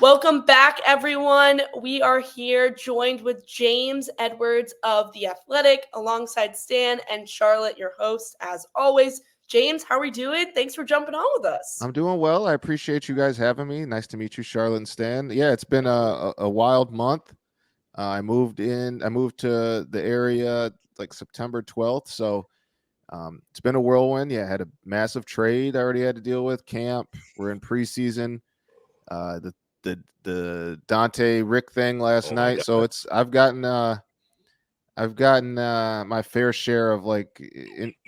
Welcome back, everyone. We are here joined with James Edwards of The Athletic alongside Stan and Charlotte, your host, as always. James, how are we doing? Thanks for jumping on with us. I'm doing well. I appreciate you guys having me. Nice to meet you, Charlotte and Stan. Yeah, it's been a wild month. I moved to the area like September 12th. So it's been a whirlwind. Yeah, I had a massive trade I already had to deal with. Camp. We're in preseason. The Donte Rick thing last night. So I've gotten my fair share of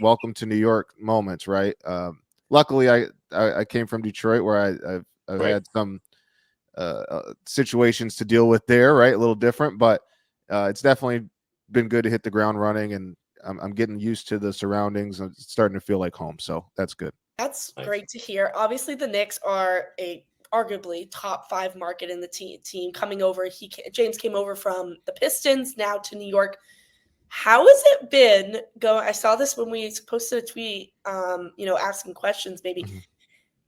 welcome to New York moments, right? Luckily, I came from Detroit, where I've had some situations to deal with there, right? A little different, but it's definitely been good to hit the ground running, and I'm getting used to the surroundings. And it's starting to feel like home, so that's good. That's great to hear. Obviously, the Knicks are a arguably top 5 market in the team coming over. James came over from the Pistons, now to New York. How has it been going? I saw this when we posted a tweet, asking questions, maybe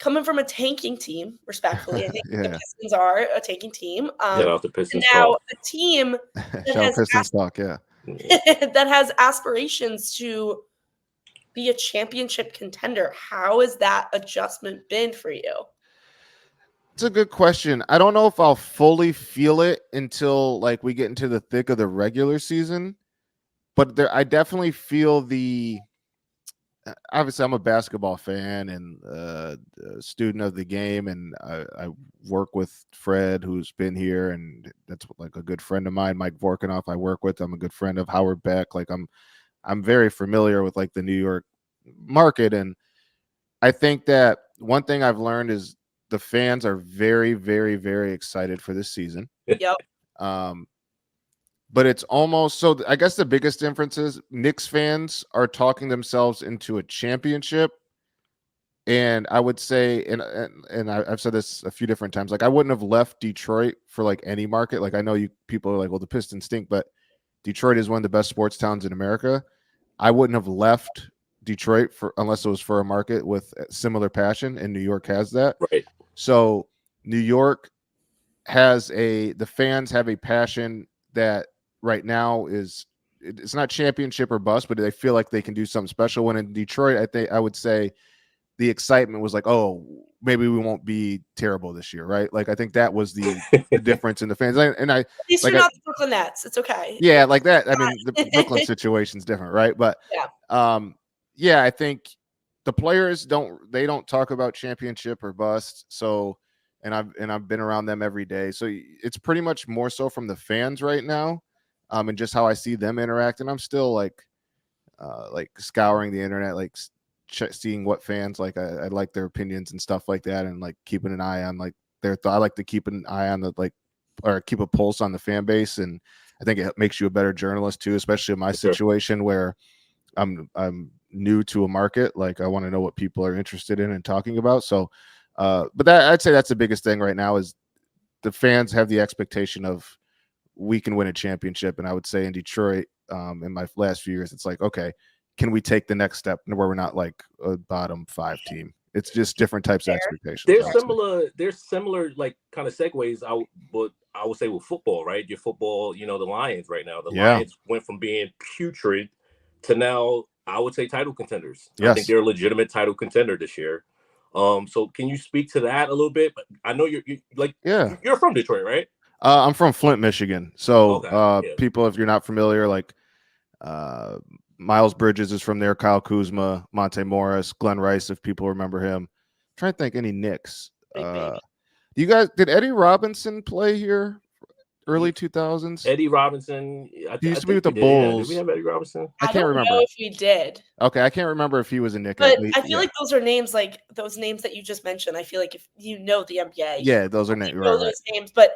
coming from a tanking team, respectfully. I think Yeah. the Pistons are a tanking team. Get off the Pistons and now talk. a team Shout Pistons talk, yeah. that has aspirations to be a championship contender. How has that adjustment been for you? It's a good question. I don't know if I'll fully feel it until we get into the thick of the regular season, but I definitely feel obviously I'm a basketball fan and a student of the game, and I work with Fred, who's been here, and that's like a good friend of mine, Mike Vorkanoff. I work with. I'm a good friend of Howard Beck. I'm very familiar with the New York market, and I think that one thing I've learned is the fans are very, very, very excited for this season. Yep. But it's almost so. I guess the biggest difference is Knicks fans are talking themselves into a championship, and I would say, and I've said this a few different times. I wouldn't have left Detroit for any market. I know people are like, well, the Pistons stink, but Detroit is one of the best sports towns in America. I wouldn't have left Detroit unless it was for a market with similar passion, and New York has that. Right. So New York the fans have a passion that right now it's not championship or bust, but they feel like they can do something special. When in Detroit, I would say the excitement was oh, maybe we won't be terrible this year, right? I think that was the difference in the fans. At least you're not the Brooklyn Nets. It's okay. Yeah, like that. I mean, the Brooklyn situation's different, right? But I think the players don't talk about championship or bust. So, and I've been around them every day. So it's pretty much more so from the fans right now, and just how I see them interact. And I'm still scouring the internet, seeing what fans I like their opinions and stuff like that, and keeping an eye on their thought. I like to keep an eye on or keep a pulse on the fan base, and I think it makes you a better journalist too, especially in my situation where I'm new to a market. I want to know what people are interested in and talking about. So, but I'd say that's the biggest thing right now is the fans have the expectation of we can win a championship. And I would say in Detroit, in my last few years, it's okay, can we take the next step where we're not a bottom 5 team? It's just different types of expectations. There's similar kind of segues. I would say with football, right? Your football, the Lions right now. The Lions went from being putrid to now, I would say, title contenders. Yes. I think they're a legitimate title contender this year. So can you speak to that a little bit? I know you're from Detroit, right? I'm from Flint, Michigan. So people, if you're not familiar, Miles Bridges is from there, Kyle Kuzma, Monte Morris, Glenn Rice, if people remember him. I'm trying to think any Knicks. Did Eddie Robinson play here early 2000s? Eddie Robinson. He used to be with the Bulls. Did we have Eddie Robinson? I can't remember if we did. Okay, I can't remember if he was a Knick. But I feel like those are names those names that you just mentioned. I feel like if you know the NBA. Yeah, those are names. Right. Those names, but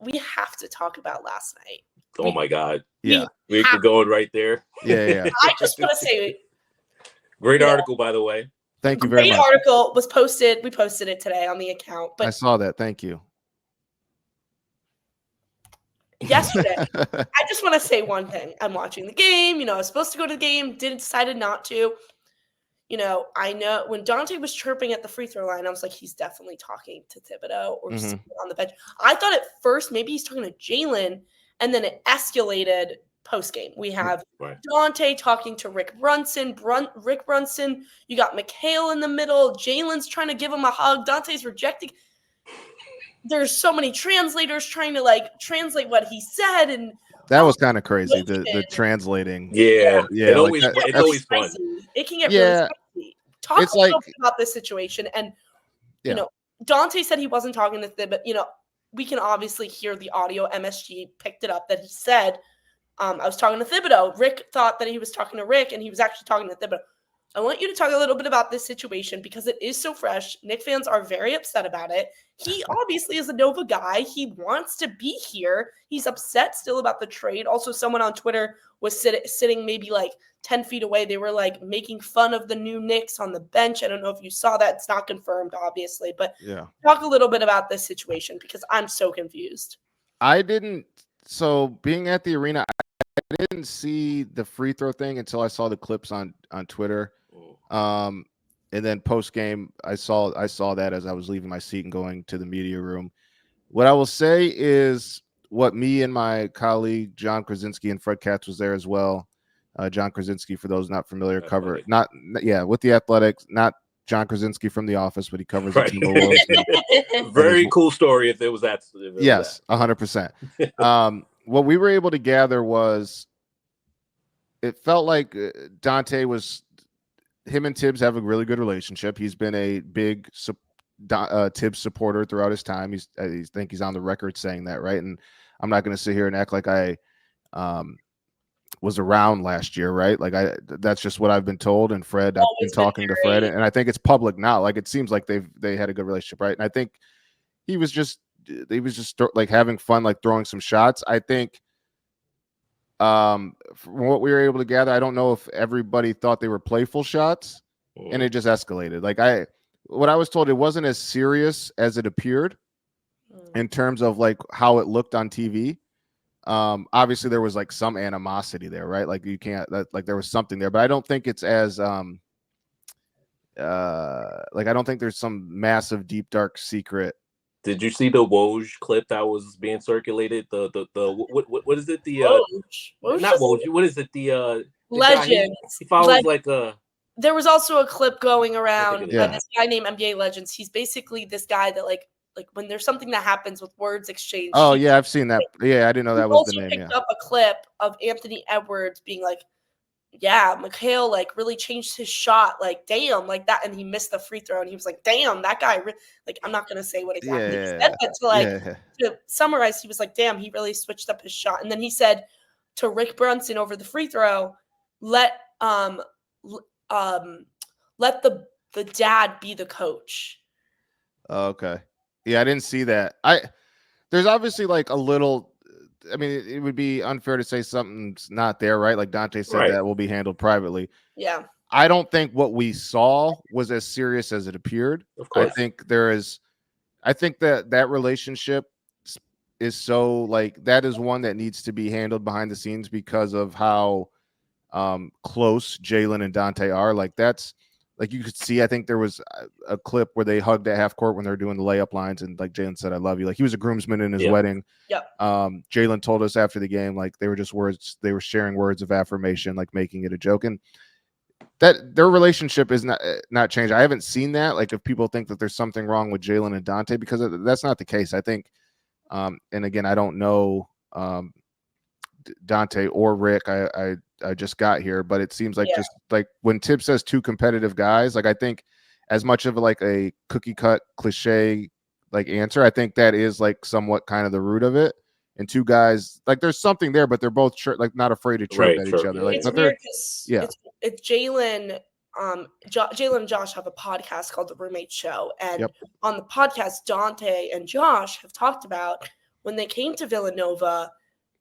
we have to talk about last night. Oh my God. Yeah. We're going right there. Yeah. I just want to say. Great article, by the way. Thank you very much. Great article was posted. We posted it today on the account. But I saw that. Thank you. Yesterday, I just want to say one thing. I'm watching the game. I was supposed to go to the game, decided not to. I know when Donte was chirping at the free throw line, I was like, he's definitely talking to Thibodeau or on the bench. I thought at first maybe he's talking to Jalen, and then it escalated post game. We have Donte talking to Rick Brunson. Rick Brunson, you got McHale in the middle. Jalen's trying to give him a hug. Donte's rejecting. There's so many translators trying to translate what he said, and that was kind of crazy. The translating. Yeah. It's always fun. It can get really spicy. Talk a little bit about this situation, and Donte said he wasn't talking to them, but we can obviously hear the audio. MSG picked it up that he said, I was talking to Thibodeau. Rick thought that he was talking to Rick, and he was actually talking to Thibodeau. I want you to talk a little bit about this situation because it is so fresh. Knicks fans are very upset about it. He obviously is a Nova guy. He wants to be here. He's upset still about the trade. Also, someone on Twitter was sitting maybe 10 feet away. They were making fun of the new Knicks on the bench. I don't know if you saw that. It's not confirmed, obviously. But talk a little bit about this situation because I'm so confused. I didn't. So being at the arena, I didn't see the free throw thing until I saw the clips on Twitter. And then post game, I saw that as I was leaving my seat and going to the media room. What I will say is what me and my colleague John Krasinski, and Fred Katz was there as well. John Krasinski, for those not familiar, with the Athletics, not John Krasinski from The Office, but he covers the Timberwolves. Very cool story if it was that. Yes, 100%. What we were able to gather was it felt like Donte was. Him and Tibbs have a really good relationship. He's been a big Tibbs supporter throughout his time. I think he's on the record saying that, right? And I'm not going to sit here and act like I was around last year, right? That's just what I've been told. And Fred, I've been talking to Fred, and I think it's public now. It seems like they had a good relationship, right? And I think he was just having fun, throwing some shots. I think. From what we were able to gather, I don't know if everybody thought they were playful shots, and it just escalated. What I was told, it wasn't as serious as it appeared in terms of how it looked on TV. Obviously there was some animosity there, right? You can't there was something there, but I don't think it's as I don't think there's some massive deep dark secret. Did you see the Woj clip that was being circulated? The what is it? The Woj not Woj. What is it? The Legends. He follows a. There was also a clip going around. This guy named NBA Legends. He's basically this guy that when there's something that happens with words exchange. Oh yeah, I've seen that. Yeah, I didn't know that was the name. Picked up a clip of Anthony Edwards being yeah, McHale really changed his shot, damn, that, and he missed the free throw, and he was damn, that guy, I'm not gonna say what exactly he said, but to summarize, he was damn, he really switched up his shot, and then he said to Rick Brunson over the free throw, let the dad be the coach. Okay, yeah, I didn't see that. There's obviously a little. I mean, it would be unfair to say something's not there, right? Donte said that will be handled privately. Yeah. I don't think what we saw was as serious as it appeared. Of course. I think that relationship is so that is one that needs to be handled behind the scenes because of how close Jalen and Donte are. That's you could see, I think there was a clip where they hugged at half court when they were doing the layup lines. And Jalen said, I love you. He was a groomsman in his wedding. Yep. Jalen told us after the game, they were just words. They were sharing words of affirmation, making it a joke. And that their relationship is not changed. I haven't seen that. If people think that there's something wrong with Jalen and Donte, because that's not the case. I think, and again, I don't know Donte or Rick. I just got here, but it seems just when Tibbs says two competitive guys, I think as much of a cookie cut cliche answer, I think that is somewhat kind of the root of it. And two guys, there's something there, but they're both not afraid to chirp at each other. It's weird because it's Jalen. Jalen and Josh have a podcast called The Roommate Show, and on the podcast, Donte and Josh have talked about when they came to Villanova,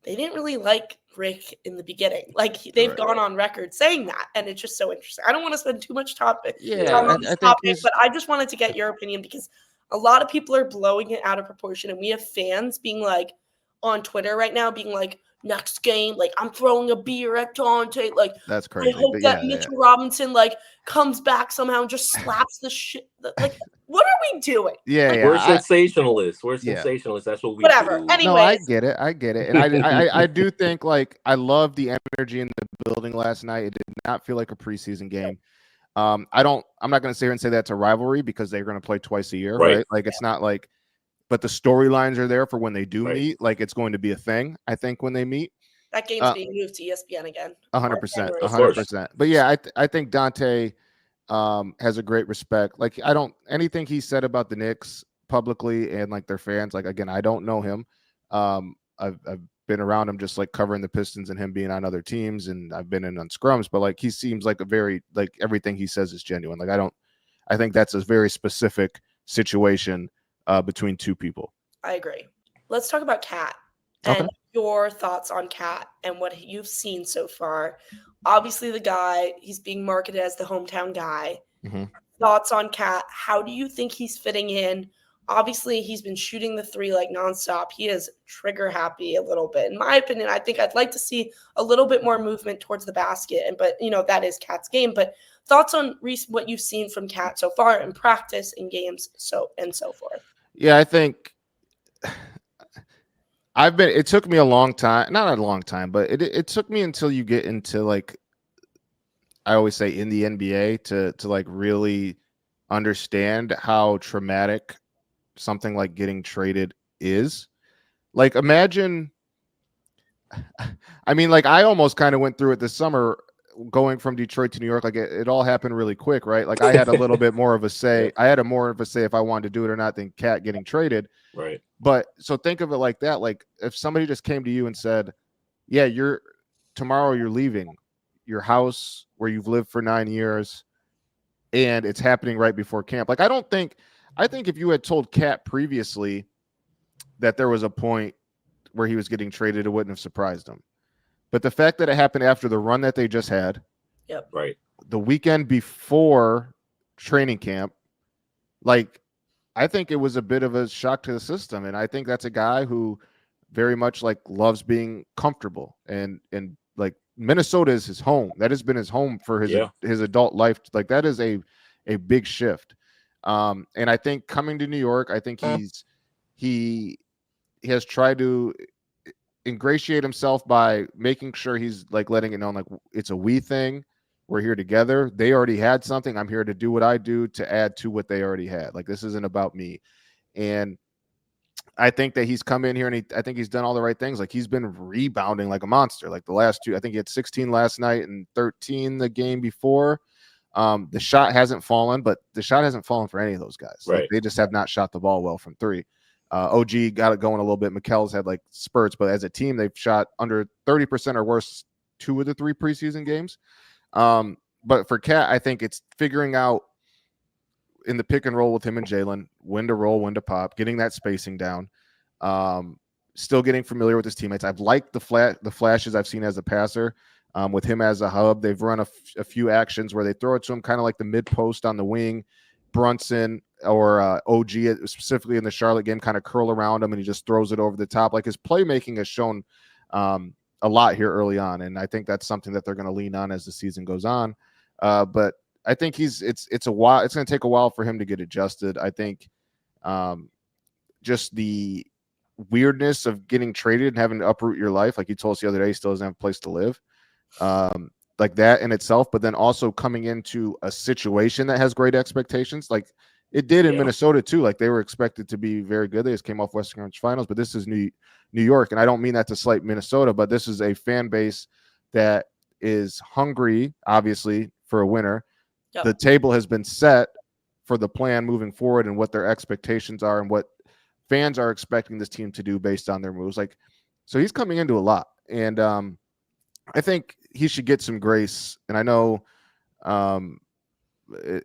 they didn't really like Rick in the beginning. They've gone on record saying that, and it's just so interesting. I don't want to spend too much time on this topic, but I just wanted to get your opinion because a lot of people are blowing it out of proportion, and we have fans being on Twitter right now being next game, like I'm throwing a beer at Donte. Like That's I crazy. hope But that Mitchell Robinson like comes back somehow and just slaps the shit. Like what are we doing? Yeah, Like, We're sensationalists. We're sensationalists. That's what we whatever. do. No, I Anyways, get it. I get it. And I do think, like, I love the energy in the building last night. It did not feel like a preseason game. I'm not going to sit here and say that's a rivalry because they're going to play twice a year, right? Like, it's not like, but the storylines are there for when they do meet. Like, it's going to be a thing, I think, when they meet. that game's being moved to ESPN again. 100%. 100%. But yeah, I think Donte has a great respect. Like, anything he said about the Knicks publicly and like their fans, like, again, I don't know him. I've been around him just like covering the Pistons and him being on other teams, and I've been in on scrums, but like he seems like a very, like, everything he says is genuine. Like, I think that's a very specific situation between two people. I agree. Let's talk about Cat and your thoughts on Cat and what you've seen so far. Obviously, the guy, he's being marketed as the hometown guy. Mm-hmm. Thoughts on Cat? How do you think he's fitting in? Obviously, he's been shooting the three like nonstop. He is trigger happy a little bit. In my opinion, I think I'd like to see a little bit more movement towards the basket. But, that is Cat's game. But thoughts on what you've seen from Cat so far in practice, in games, and so forth. Yeah, I think it took me a long time, not a long time, but it took me until you get into, like, I always say in the NBA to like really understand how traumatic something like getting traded is. Like, imagine, I mean, like, I almost kind of went through it this summer going from Detroit to New York. Like, it all happened really quick, right? Like, I had a little bit more of a say. I had more of a say if I wanted to do it or not than Cat getting traded. Right. But so think of it like that. Like, if somebody just came to you and said, yeah, tomorrow you're leaving your house where you've lived for 9 years and it's happening right before camp. Like, I think if you had told Cat previously that there was a point where he was getting traded, it wouldn't have surprised him. But the fact that it happened after the run that they just had, right, the weekend before training camp, like, I think it was a bit of a shock to the system. And I think that's a guy who very much like loves being comfortable, and like Minnesota is his home. That has been his home for his adult life. Like, that is a big shift. And I think coming to New York, I think he has tried to ingratiate himself by making sure he's like letting it known, like, it's a we thing. We're here together. They already had something. I'm here to do what I do to add to what they already had. Like, this isn't about me. And I think that he's come in here and I think he's done all the right things. Like, he's been rebounding like a monster. Like, the last two, I think he had 16 last night and 13 the game before. The shot hasn't fallen, but the shot hasn't fallen for any of those guys. Right. Like, they just have not shot the ball well from three. OG got it going a little bit. Mikkel's had like spurts, but as a team, they've shot under 30% or worse 2 of the 3 preseason games. But for Cat, I think it's figuring out in the pick and roll with him and Jalen, when to roll, when to pop, getting that spacing down, still getting familiar with his teammates. I've liked the flashes I've seen as a passer. With him as a hub, they've run a few actions where they throw it to him kind of like the mid post on the wing. Brunson or OG, specifically in the Charlotte game, kind of curl around him and he just throws it over the top. Like, his playmaking has shown a lot here early on, and I think that's something that they're going to lean on as the season goes on. But I think it's a while. It's going to take a while for him to get adjusted. I think just the weirdness of getting traded and having to uproot your life, like he told us the other day, he still doesn't have a place to live. Like, that in itself, but then also coming into a situation that has great expectations, like it did in Minnesota too. Like, they were expected to be very good. They just came off Western Conference Finals, but this is New York, and I don't mean that to slight Minnesota, but this is a fan base that is hungry, obviously, for a winner. Yep. The table has been set for the plan moving forward and what their expectations are and what fans are expecting this team to do based on their moves. Like, so he's coming into a lot, and I think he should get some grace. And I know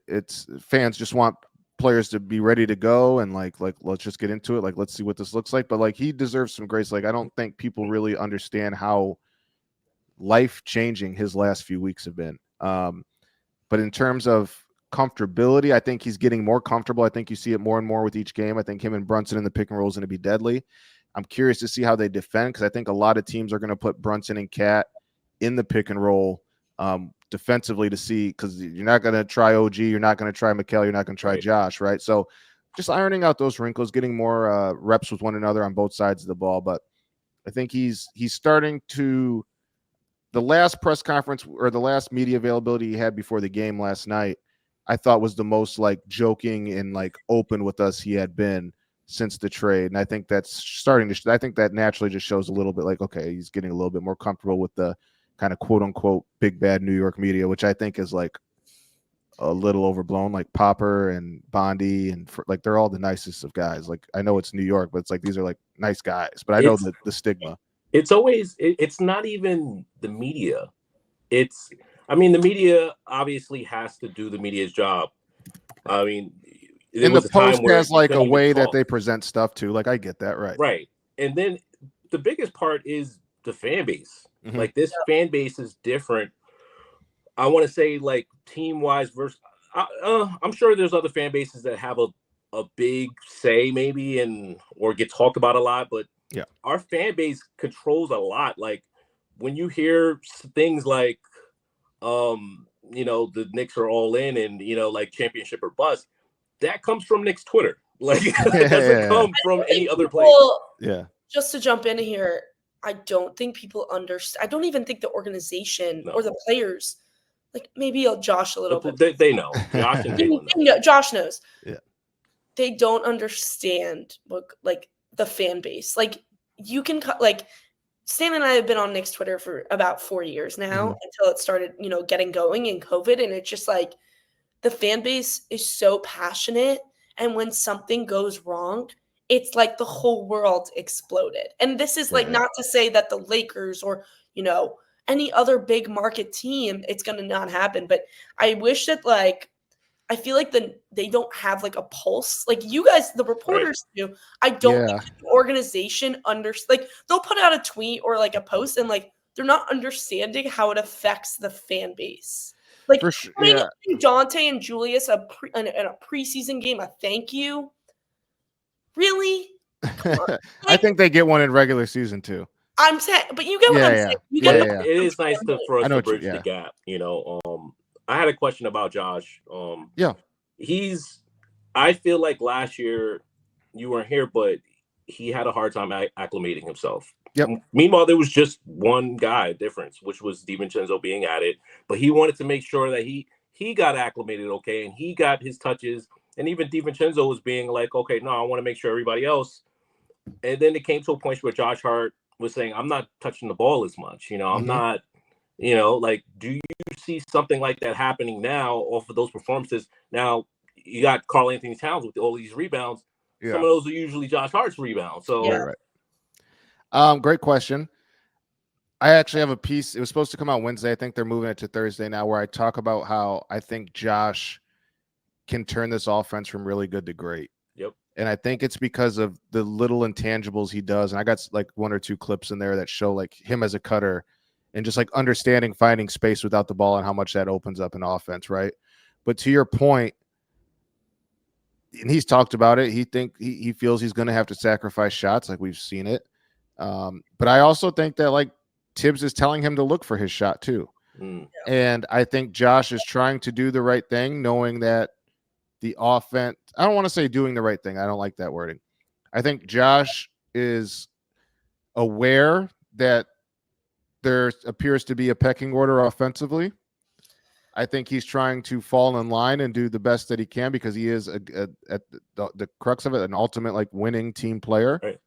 it's fans just want players to be ready to go and like let's just get into it. Like, let's see what this looks like. But like, he deserves some grace. Like, I don't think people really understand how life-changing his last few weeks have been. But in terms of comfortability, I think he's getting more comfortable. I think you see it more and more with each game. I think him and Brunson in the pick and roll is going to be deadly. I'm curious to see how they defend, because I think a lot of teams are going to put Brunson and Cat in the pick and roll defensively to see, because you're not going to try OG, you're not going to try Mikal, you're not going to try Josh, right? So just ironing out those wrinkles, getting more reps with one another on both sides of the ball. But I think he's starting to – the last press conference or the last media availability he had before the game last night, I thought was the most like joking and like open with us he had been since the trade. And I think that's starting to, I think that naturally just shows a little bit like, okay, he's getting a little bit more comfortable with the kind of quote unquote big bad New York media, which I think is like a little overblown, like Popper and Bondi and like they're all the nicest of guys. Like I know it's New York, but it's like these are like nice guys, but I know the stigma. It's always it's not even the media. It's I mean the media obviously has to do the media's job. I mean, in the Post has like a way that they present stuff too. Like I get that, right? Right, and then the biggest part is the fan base. Mm-hmm. Like this fan base is different. I want to say like team wise versus. I'm sure there's other fan bases that have a big say maybe or get talked about a lot, but. Yeah, our fan base controls a lot. Like when you hear things like, the Knicks are all in and, like championship or bust, that comes from Knicks Twitter. Like it doesn't come from any other place. Yeah. Just to jump in here, I don't think people understand. I don't even think the organization or the players, like maybe Josh a little bit. They know. Josh and Jalen know. Josh knows. Yeah. They don't understand what like the fan base. Like you can like Stan and I have been on Knicks Twitter for about 4 years now until it started, getting going in COVID. And it's just like the fan base is so passionate. And when something goes wrong, it's like the whole world exploded. And this is like not to say that the Lakers or, any other big market team, it's going to not happen. But I wish that like, I feel like they don't have like a pulse. Like you guys, the reporters do. I don't think the organization like they'll put out a tweet or like a post and like they're not understanding how it affects the fan base. Like Donte and Julius in a preseason game, a thank you. Really? Like, I think they get one in regular season too. I'm saying, but you get what I'm saying. You get it is nice for us to bridge the gap. I had a question about Josh. I feel like last year you weren't here, but he had a hard time acclimating himself. Yep. Meanwhile, there was just one guy difference, which was DiVincenzo being added, but he wanted to make sure that he got acclimated okay, and he got his touches, and even DiVincenzo was being like, okay, no, I want to make sure everybody else. And then it came to a point where Josh Hart was saying, I'm not touching the ball as much. I'm not. Like, do you see something like that happening now off of those performances? Now, you got Karl-Anthony Towns with all these rebounds. Yeah. Some of those are usually Josh Hart's rebounds. So, great question. I actually have a piece. It was supposed to come out Wednesday. I think they're moving it to Thursday now, where I talk about how I think Josh can turn this offense from really good to great. Yep. And I think it's because of the little intangibles he does. And I got like one or two clips in there that show like him as a cutter and just like understanding finding space without the ball and how much that opens up an offense, right? But to your point, and he's talked about it, he feels he's going to have to sacrifice shots, like we've seen it. But I also think that like Tibbs is telling him to look for his shot too. And I think Josh is trying to do the right thing, knowing that the offense, I don't want to say doing the right thing. I don't like that wording. I think Josh is aware that there appears to be a pecking order offensively. I think he's trying to fall in line and do the best that he can because he is at the crux of it, an ultimate like winning team player. Right.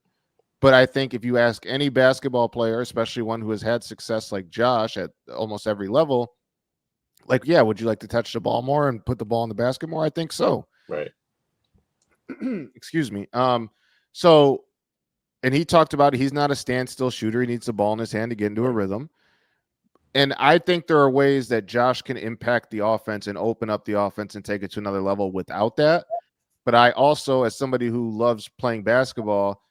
But I think if you ask any basketball player, especially one who has had success like Josh at almost every level, like, yeah, would you like to touch the ball more and put the ball in the basket more? I think so. Right. Excuse me. So, and he talked about it. He's not a standstill shooter. He needs the ball in his hand to get into a rhythm. And I think there are ways that Josh can impact the offense and open up the offense and take it to another level without that. But I also, as somebody who loves playing basketball,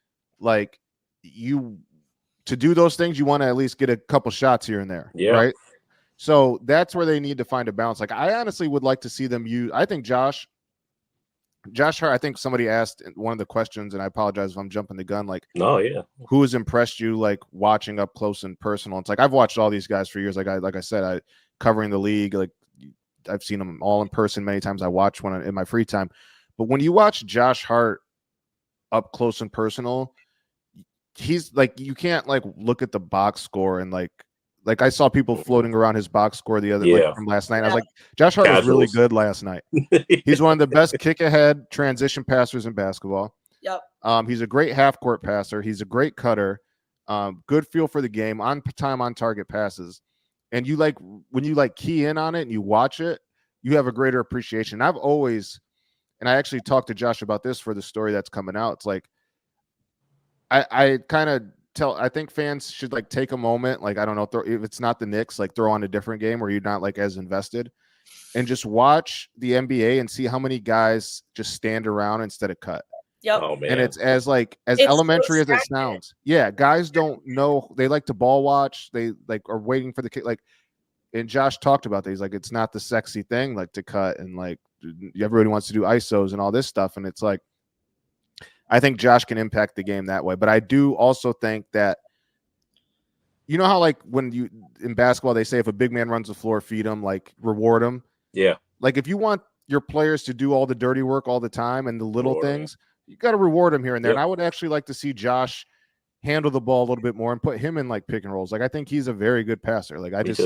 like to do those things, you want to at least get a couple shots here and there. Yeah. Right. So that's where they need to find a balance. Like I honestly would like to see them use, I think Josh Josh Hart, I think somebody asked one of the questions, and I apologize if I'm jumping the gun. Like, no, yeah, who has impressed you, like watching up close and personal? It's like I've watched all these guys for years. Like I said, I covering the league. Like I've seen them all in person many times. I watch one in my free time. But when you watch Josh Hart up close and personal, he's like, you can't like look at the box score and like I saw people floating around his box score the other like from last night. I was like, Josh Hart was really good last night. He's one of the best kick ahead transition passers in basketball. Yep. He's a great half court passer. He's a great cutter. Good feel for the game, on time, on target passes. And you like when you like key in on it and you watch it, you have a greater appreciation. I've always, and I actually talked to Josh about this for the story that's coming out. It's like I kind of I think fans should like take a moment, like I don't know, if it's not the Knicks, like throw on a different game where you're not like as invested, and just watch the NBA and see how many guys just stand around instead of cut. Yep. Oh, man. And it's elementary as it sounds. Yeah, guys don't know. They like to ball watch. They like are waiting for the kick. Like, and Josh talked about that. He's like, it's not the sexy thing, like to cut and like everybody wants to do ISOs and all this stuff. And it's like, I think Josh can impact the game that way. But I do also think that, you know how like when you in basketball they say if a big man runs the floor, feed him, like reward him. Yeah. Like if you want your players to do all the dirty work all the time and the little things, you got to reward him here and there. Yep. And I would actually like to see Josh handle the ball a little bit more and put him in like pick and rolls. Like I think he's a very good passer. Like I just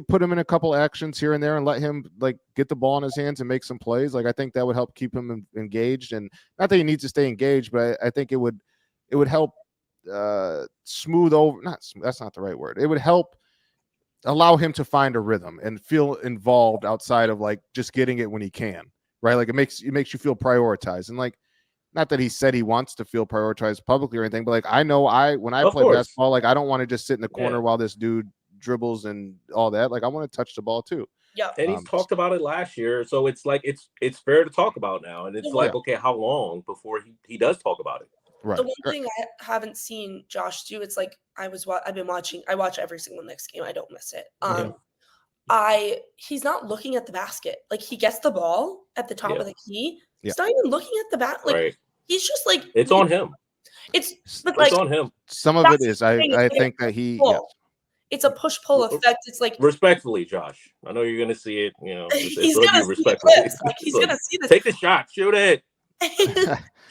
put him in a couple actions here and there and let him like get the ball in his hands and make some plays. Like I think that would help keep him engaged, and not that he needs to stay engaged, but I think it would help smooth over. That's not the right word. It would help allow him to find a rhythm and feel involved outside of like just getting it when he can, right? Like it makes you feel prioritized, and like not that he said he wants to feel prioritized publicly or anything, but like I know when I play basketball, like I don't want to just sit in the corner while this dude dribbles and all that. Like I want to touch the ball too. Yeah. And he's talked about it last year, so it's like it's fair to talk about now. And it's like, okay, how long before he does talk about it? Right. The one thing I haven't seen Josh do, it's like I watch every single Knicks game. I don't miss it. He's not looking at the basket. Like he gets the ball at the top of the key. He's not even looking at the basket. Like he's just like it's on him. It's on him. Some of it is. I think that he. Yes. It's a push-pull effect. It's like respectfully, Josh. I know you're gonna see it. You know, he's gonna respectfully. Like he's gonna see this. Take the shot. Shoot it.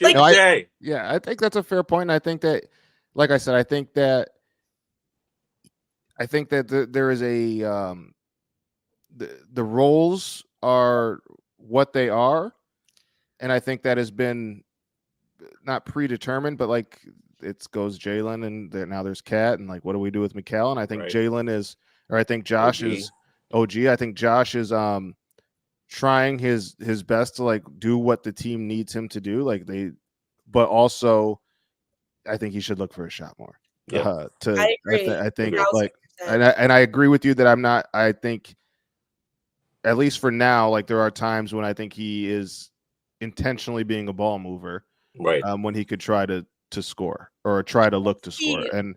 Like, I think that's a fair point. And I think that, like I said, I think that there is a the roles are what they are, and I think that has been not predetermined, but like it goes Jalen and now there's Cat, and like what do we do with Mikal? And I think Jalen is, or I think Josh is OG. I think Josh is trying his best to like do what the team needs him to do. But also I think he should look for a shot more. I agree. I think like, and I agree with you that I think at least for now, like there are times when I think he is intentionally being a ball mover, right? When he could try to score or try to look to score, and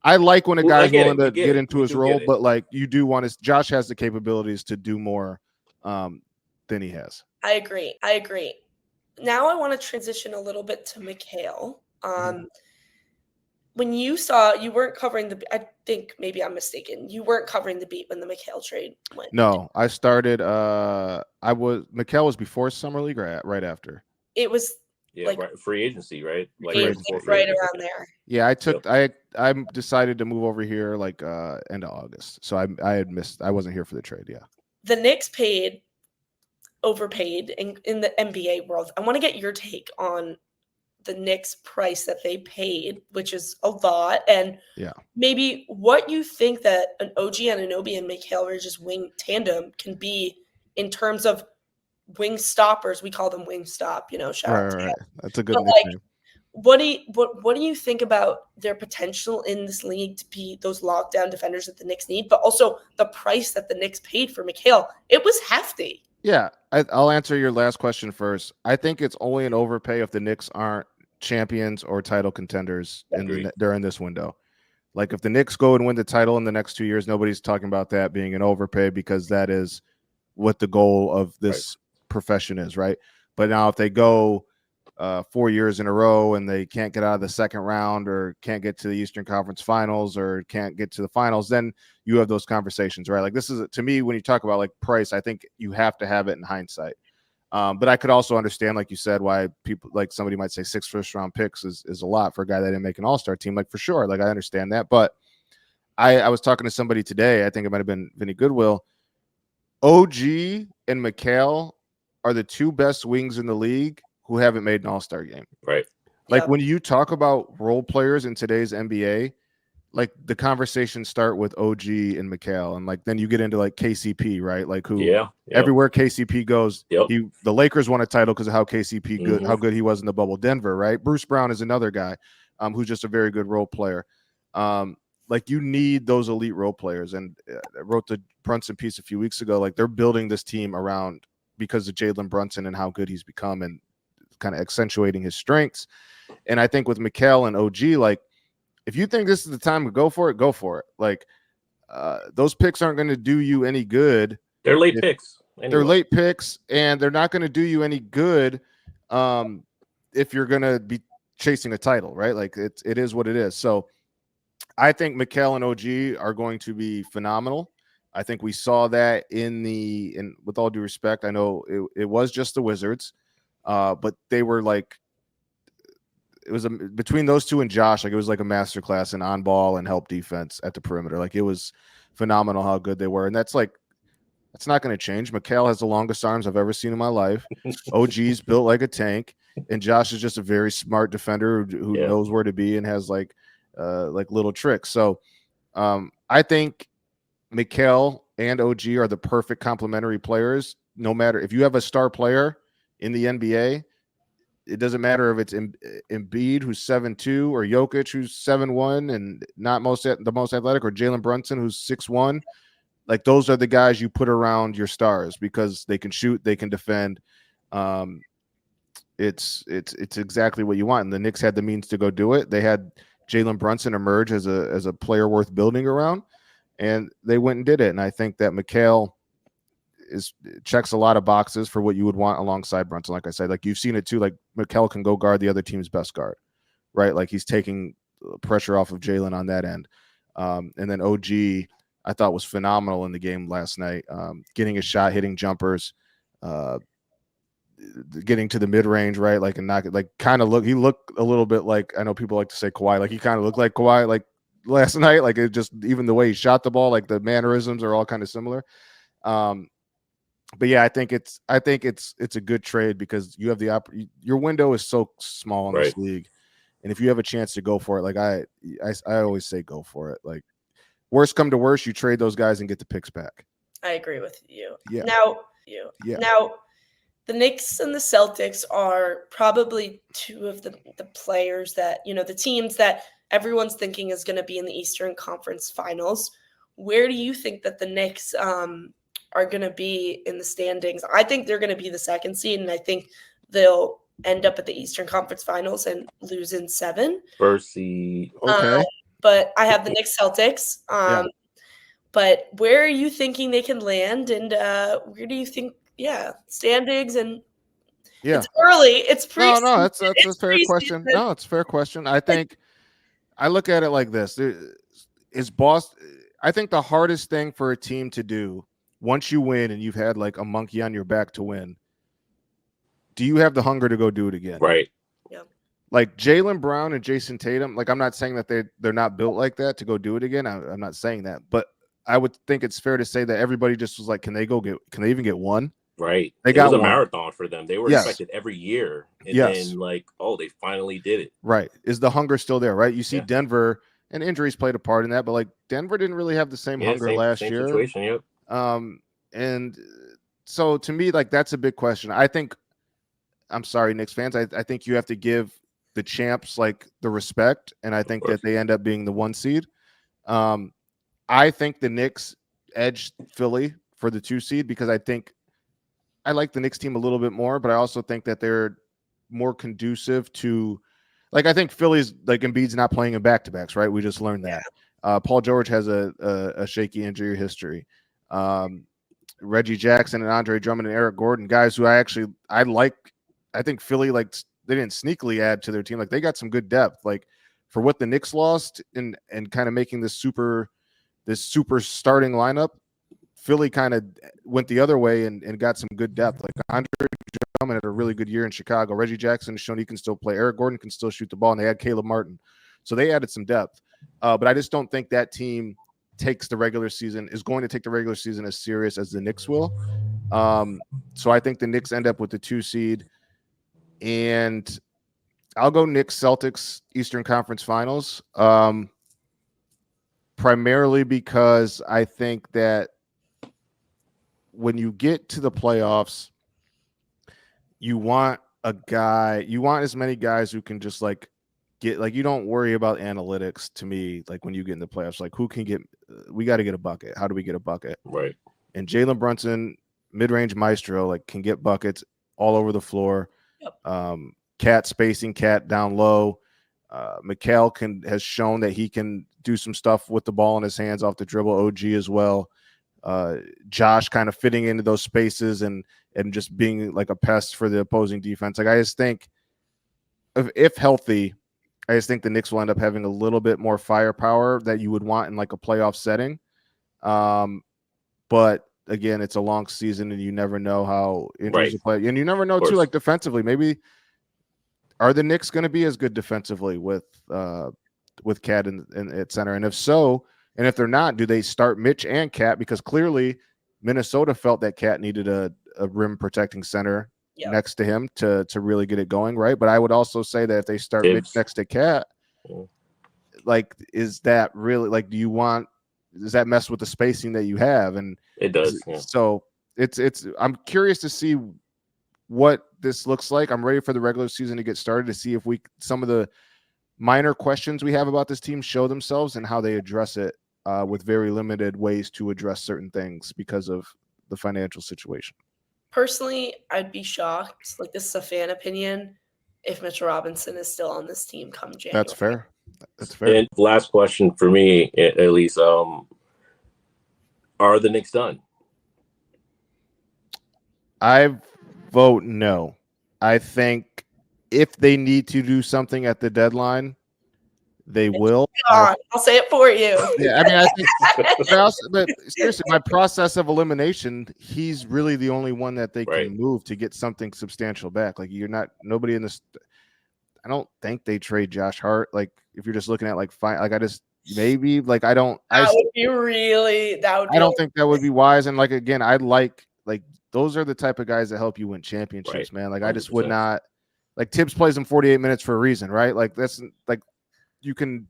I like when a guy's willing to get into his role, but like you do want to. Josh has the capabilities to do more than he has. I agree. Now I want to transition a little bit to Mikal. When you weren't covering I think maybe I'm mistaken. You weren't covering the beat when the Mikal trade went. No, I started. Mikal was before Summer League or right after. It was free agency, right? Like right around there. Yeah, I decided to move over here like end of August. So I had missed. I wasn't here for the trade. Yeah. The Knicks overpaid in the NBA world. I want to get your take on the Knicks price that they paid, which is a lot, and maybe what you think that an OG Anunoby and Mikal Bridges wing tandem can be in terms of wing stoppers. We call them wing stop, shout out to right. That's a good nickname. What do you think about their potential in this league to be those lockdown defenders that the Knicks need, but also the price that the Knicks paid for Mikal? It was hefty. Yeah, I'll answer your last question first. I think it's only an overpay if the Knicks aren't champions or title contenders during this window. Like if the Knicks go and win the title in the next 2 years, nobody's talking about that being an overpay because that is what the goal of this profession is, right? But now if they go 4 years in a row and they can't get out of the second round or can't get to the Eastern Conference Finals or can't get to the finals, then you have those conversations, right? Like this is, to me, when you talk about like price, I think you have to have it in hindsight. But I could also understand, like you said, why people, like somebody might say 6 first-round picks is a lot for a guy that didn't make an all-star team. Like for sure, like I understand that. But I was talking to somebody today, I think it might have been Vinny Goodwill. OG and Mikal are the 2 best wings in the league who haven't made an all-star game. Right. Like when you talk about role players in today's NBA, like the conversations start with OG and Mikal, and like then you get into like KCP, right? Like who everywhere KCP goes, the Lakers won a title because of how KCP good, how good he was in the bubble. Denver, right? Bruce Brown is another guy who's just a very good role player. Like you need those elite role players. And I wrote the Brunson piece a few weeks ago. Like they're building this team around because of Jalen Brunson and how good he's become and kind of accentuating his strengths. And I think with Mikal and OG, like if you think this is the time to go for it, go for it. Like those picks aren't going to do you any good. They're late picks. Anyway. They're late picks, and they're not going to do you any good if you're going to be chasing a title, right? Like it is what it is. So I think Mikal and OG are going to be phenomenal. I think we saw that in with all due respect, I know it was just the Wizards, but they were like, it was between those two and Josh, like it was like a masterclass in on ball and help defense at the perimeter. Like it was phenomenal how good they were. And that's not going to change. Mikal has the longest arms I've ever seen in my life. OG's built like a tank, and Josh is just a very smart defender who knows where to be and has like little tricks. So I think Mikal and OG are the perfect complementary players. No matter if you have a star player in the NBA, it doesn't matter if it's Embiid, who's 7'2", or Jokic, who's 7'1", and not the most athletic, or Jalen Brunson, who's 6'1". Like those are the guys you put around your stars because they can shoot, they can defend. It's exactly what you want. And the Knicks had the means to go do it. They had Jalen Brunson emerge as a player worth building around, and they went and did it. And I think that Mikal checks a lot of boxes for what you would want alongside Brunson. Like I said, like you've seen it too. Like Mikal can go guard the other team's best guard, right? Like he's taking pressure off of Jalen on that end. And then OG, I thought was phenomenal in the game last night, getting a shot, hitting jumpers, getting to the mid range, right? Like and not like he looked a little bit like, I know people like to say Kawhi, like he kind of looked like Kawhi like last night. Like it just, even the way he shot the ball, like the mannerisms are all kind of similar. But yeah, I think it's a good trade because you have your window is so small in this league, and if you have a chance to go for it, like I always say, go for it. Like worst come to worst, you trade those guys and get the picks back. I agree with you. Yeah. Now, the Knicks and the Celtics are probably two of the players that, the teams that everyone's thinking is going to be in the Eastern Conference Finals. Where do you think that the Knicks are going to be in the standings? I think they're going to be the second seed, and I think they'll end up at the Eastern Conference Finals and lose in 7. First seed. Okay. But I have the Knicks Celtics. But where are you thinking they can land, and where do you think, standings? And it's early. It's pre-season. No, that's a fair question. No, it's a fair question. I think I look at it like this. I think the hardest thing for a team to do once you win and you've had like a monkey on your back to win, do you have the hunger to go do it again? Right. Yeah. Like Jaylen Brown and Jason Tatum, like I'm not saying that they're not built like that to go do it again. I'm not saying that, but I would think it's fair to say that everybody just was like, can they even get one? Right. It was a marathon for them. They were expected every year. And then they finally did it. Right. Is the hunger still there? Right. You see Denver, and injuries played a part in that, but like Denver didn't really have the same hunger last year. Situation, yep. And so to me, like that's a big question. I think, I'm sorry, Knicks fans, I think you have to give the champs like the respect, and I think that they end up being the 1 seed. I think the Knicks edged Philly for the 2 seed because I think I like the Knicks team a little bit more, but I also think that they're more conducive to, like, I think Philly's like Embiid's not playing in back-to-backs, right? We just learned that. Paul George has a shaky injury history. Reggie Jackson and Andre Drummond and Eric Gordon, guys who I like. I think Philly, like, they didn't sneakily add to their team. Like, they got some good depth. Like, for what the Knicks lost and kind of making this super starting lineup, Philly kind of went the other way and got some good depth. Like, Andre Drummond had a really good year in Chicago. Reggie Jackson has shown he can still play. Eric Gordon can still shoot the ball, and they had Caleb Martin. So they added some depth. But I just don't think that team is going to take the regular season as serious as the Knicks will. So I think the Knicks end up with the 2 seed. And I'll go Knicks Celtics Eastern Conference Finals. Primarily because I think that when you get to the playoffs, you want as many guys who can just like get, like, you don't worry about analytics to me. Like, when you get in the playoffs, like, we got to get a bucket. How do we get a bucket? Right. And Jalen Brunson, mid-range maestro, like, can get buckets all over the floor. Yep. Cat spacing, Cat down low. Mikal has shown that he can do some stuff with the ball in his hands off the dribble. OG as well. Josh kind of fitting into those spaces and just being like a pest for the opposing defense. Like, I just think if healthy, I just think the Knicks will end up having a little bit more firepower that you would want in like a playoff setting. But again, it's a long season and you never know how injuries will play. And you never know too, like, defensively, maybe are the Knicks going to be as good defensively with Cat and at center? And if so, and if they're not, do they start Mitch and Cat? Because clearly Minnesota felt that Cat needed a rim protecting center next to him to really get it going, right? But I would also say that if they start Mitch next to Cat, like, is that really, like, does that mess with the spacing that you have? And it does. Yeah. So I'm curious to see what this looks like. I'm ready for the regular season to get started to see if some of the minor questions we have about this team show themselves and how they address it with very limited ways to address certain things because of the financial situation. Personally, I'd be shocked. Like, this is a fan opinion, if Mitchell Robinson is still on this team come January. That's fair. And last question for me, at least, are the Knicks done? I vote no. I think if they need to do something at the deadline, they will. I'll say it for you. Yeah, I mean, I think, but seriously, my process of elimination, he's really the only one that they can move to get something substantial back. Like, nobody in this. I don't think they trade Josh Hart. Like, if you're just looking at like fine, like, I just maybe like I don't. That would be really. That would. I don't think that would be wise. And like, again, I like those are the type of guys that help you win championships, man. Like, 100%. I just would not. Like, Tibbs plays him 48 minutes for a reason, right? Like, that's like. You can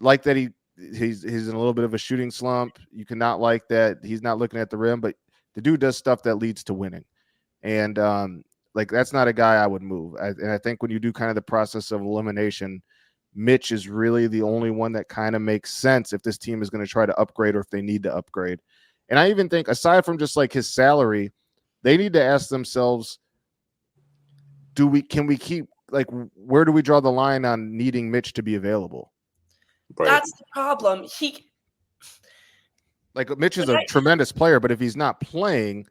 like that he's in a little bit of a shooting slump. You cannot like that he's not looking at the rim, but the dude does stuff that leads to winning. And like, that's not a guy I would move. And I think when you do kind of the process of elimination, Mitch is really the only one that kind of makes sense if this team is going to try to upgrade or if they need to upgrade. And I even think, aside from just like his salary, they need to ask themselves, can we keep, like, where do we draw the line on needing Mitch to be available? Right. That's the problem. Mitch is a tremendous player, but if he's not playing,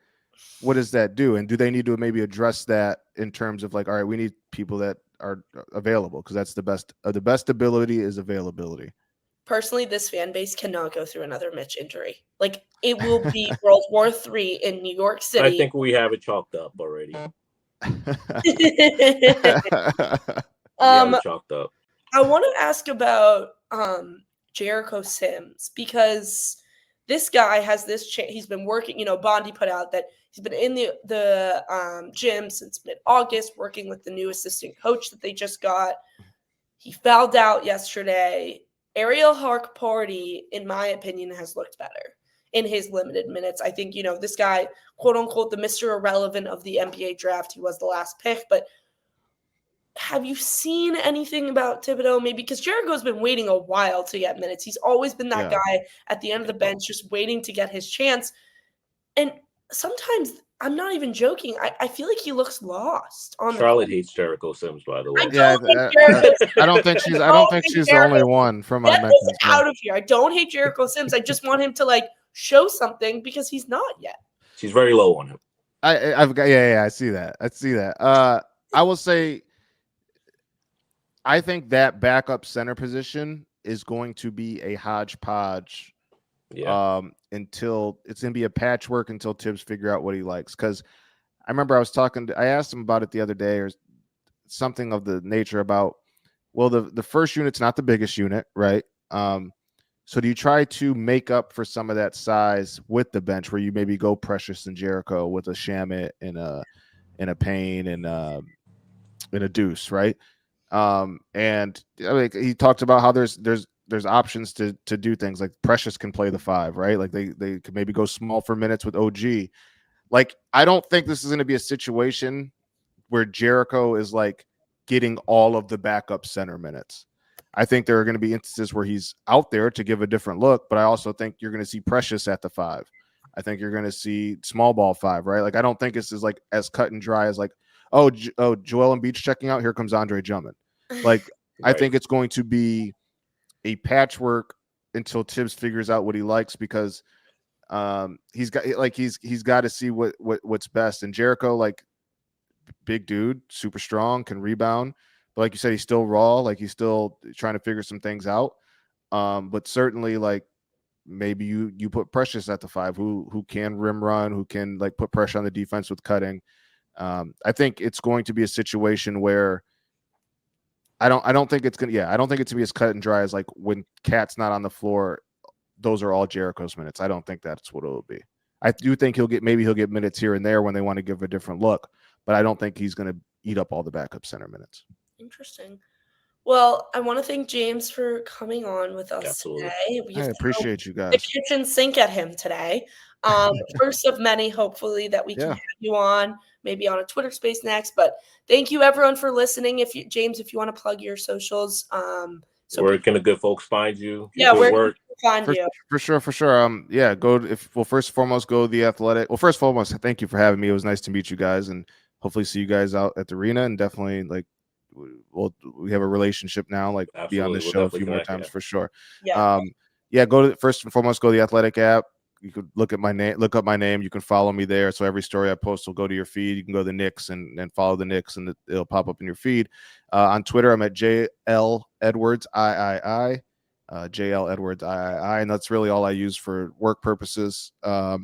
what does that do? And do they need to maybe address that in terms of like, all right, we need people that are available, because that's the best ability is availability. Personally, this fan base cannot go through another Mitch injury. Like, it will be World War III in New York City. I think we have it chalked up already. Chalked up. I want to ask about Jericho Sims, because this guy has this he's been working, Bondi put out that he's been in the gym since mid-August, working with the new assistant coach that they just got. He fouled out yesterday. Ariel Hark-Party, in my opinion, has looked better in his limited minutes. I think, this guy, quote unquote, the Mr. Irrelevant of the NBA draft, he was the last pick. But have you seen anything about Thibodeau? Maybe because Jericho's been waiting a while to get minutes. He's always been that guy at the end of the bench, just waiting to get his chance. And sometimes, I'm not even joking, I feel like he looks lost. Charlotte hates Jericho Sims, by the way. I don't think she's the only one from our mentions. Out of here. I don't hate Jericho Sims. I just want him to show something, because he's not yet. She's very low on him. I've got I see that. I will say I think that backup center position is going to be a hodgepodge. Yeah. Until it's gonna be a patchwork until Tibbs figure out what he likes. Because I remember I asked him about it the other day, or something of the nature about, well, the first unit's not the biggest unit, right? So do you try to make up for some of that size with the bench, where you maybe go Precious and Jericho with a Shamit and a Payne and a Deuce, right? And he talked about how there's options to do things like Precious can play the 5, right? Like they could maybe go small for minutes with OG. Like, I don't think this is going to be a situation where Jericho is like getting all of the backup center minutes. I think there are going to be instances where he's out there to give a different look, but I also think you're going to see Precious at the 5. I think you're going to see small ball 5, right? Like, I don't think this is like as cut and dry as like, oh, Joel Embiid's checking out. Here comes Andre Drummond. Like, right. I think it's going to be a patchwork until Tibbs figures out what he likes, because he's got to see what's best. And Jericho, like, big dude, super strong, can rebound, but like you said, he's still raw. Like, he's still trying to figure some things out. But certainly, like, maybe you put Precious at the 5, who can rim run, who can like put pressure on the defense with cutting. I think it's going to be a situation where I don't think it's gonna be as cut and dry as like when Cat's not on the floor, those are all Jericho's minutes. I don't think that's what it'll be. I do think he'll get minutes here and there when they want to give a different look, but I don't think he's going to eat up all the backup center minutes. Interesting. Well, I want to thank James for coming on with us today. I appreciate you guys. The kitchen sink at him today. First of many, hopefully, that we can have you on, maybe on a Twitter space next. But thank you, everyone, for listening. James, if you want to plug your socials. Where can the good folks find you? Where can people find you? For sure. First and foremost, go to The Athletic. Well, first and foremost, thank you for having me. It was nice to meet you guys, and hopefully see you guys out at the arena. And definitely, like, we have a relationship now, like, be on this show a few more times for sure. First and foremost, go to The Athletic app. You could look up my name. You can follow me there. So every story I post will go to your feed. You can go to the Knicks and follow the Knicks, and it'll pop up in your feed. On Twitter, I'm at JL Edwards III, JL Edwards III, and that's really all I use for work purposes. I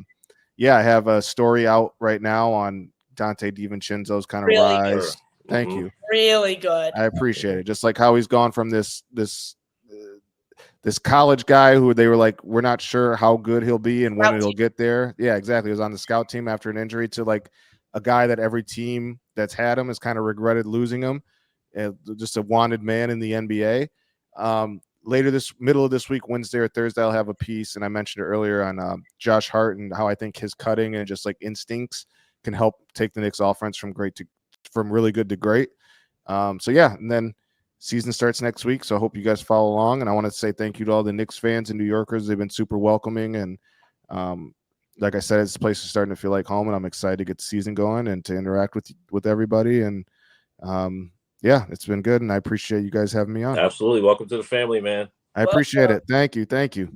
have a story out right now on Donte DiVincenzo's kind of really rise. Good. Thank you. Really good. I appreciate it. Just like how he's gone from this college guy who they were like, we're not sure how good he'll be and when it'll get there. Yeah, exactly. He was on the scout team after an injury, to like a guy that every team that's had him has kind of regretted losing him. Just a wanted man in the NBA. Middle of this week, Wednesday or Thursday, I'll have a piece, and I mentioned it earlier, on Josh Hart and how I think his cutting and just like instincts can help take the Knicks offense from really good to great. And then season starts next week, so I hope you guys follow along. And I want to say thank you to all the Knicks fans and New Yorkers. They've been super welcoming, and like I said, this place is starting to feel like home, and I'm excited to get the season going and to interact with everybody. And it's been good, and I appreciate you guys having me on. Absolutely. Welcome to the family, man. I appreciate it. Thank you.